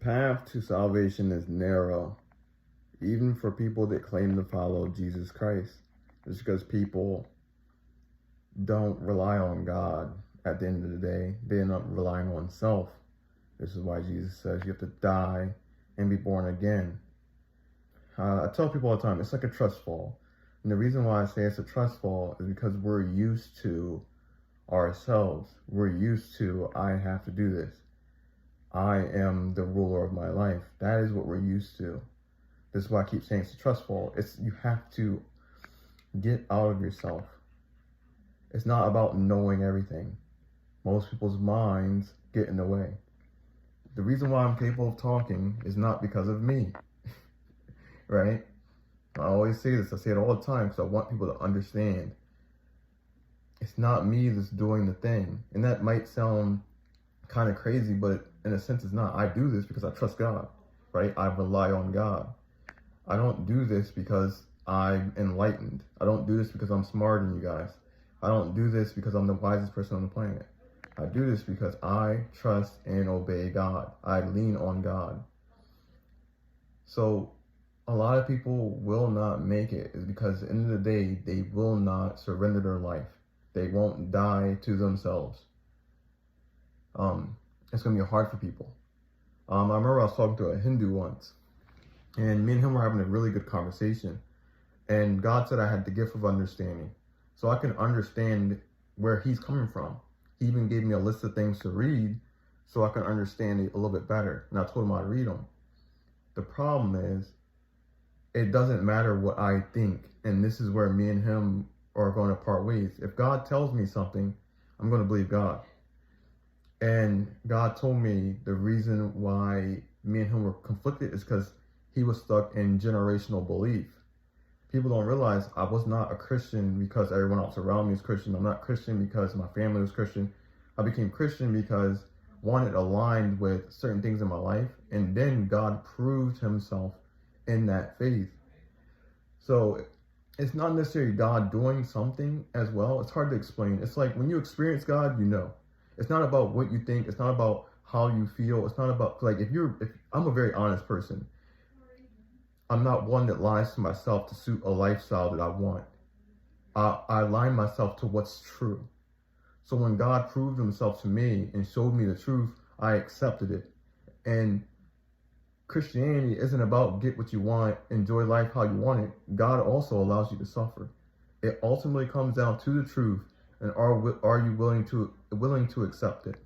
path to salvation is narrow, even for people that claim to follow Jesus Christ. It's because people don't rely on God at the end of the day. They end up relying on self. This is why Jesus says you have to die and be born again. I tell people all the time, it's like a trust fall. And the reason why I say it's a trust fall is because we're used to ourselves. We're used to, I have to do this. I am the ruler of my life. That is what we're used to. This is why I keep saying it's a trust fall. You have to get out of yourself. It's not about knowing everything. Most people's minds get in the way. The reason why I'm capable of talking is not because of me, right? I always say this, I say it all the time because I want people to understand. It's not me that's doing the thing. And that might sound kind of crazy, but in a sense it's not. I do this because I trust God, right? I rely on God. I don't do this because I'm enlightened. I don't do this because I'm smarter than you guys. I don't do this because I'm the wisest person on the planet. I do this because I trust and obey God. I lean on God. So a lot of people will not make it is because at the end of the day, they will not surrender their life. They won't die to themselves. It's going to be hard for people. I remember I was talking to a Hindu once, and me and him were having a really good conversation. And God said I had the gift of understanding. So I can understand where he's coming from. He even gave me a list of things to read so I can understand it a little bit better. And I told him I'd read them. The problem is, it doesn't matter what I think. And this is where me and him are going to part ways. If God tells me something, I'm going to believe God. And God told me the reason why me and him were conflicted is because he was stuck in generational belief. People don't realize I was not a Christian because everyone else around me is Christian. I'm not Christian because my family was Christian. I became Christian because, one, it aligned with certain things in my life, and then God proved himself in that faith. So it's not necessarily God doing something as well. It's hard to explain. It's like when you experience God, you know. It's not about what you think. It's not about how you feel. It's not about, like, if I'm a very honest person. I'm not one that lies to myself to suit a lifestyle that I want. I align myself to what's true. So when God proved himself to me and showed me the truth, I accepted it. And Christianity isn't about get what you want, enjoy life how you want it. God also allows you to suffer. It ultimately comes down to the truth, and are you willing to accept it?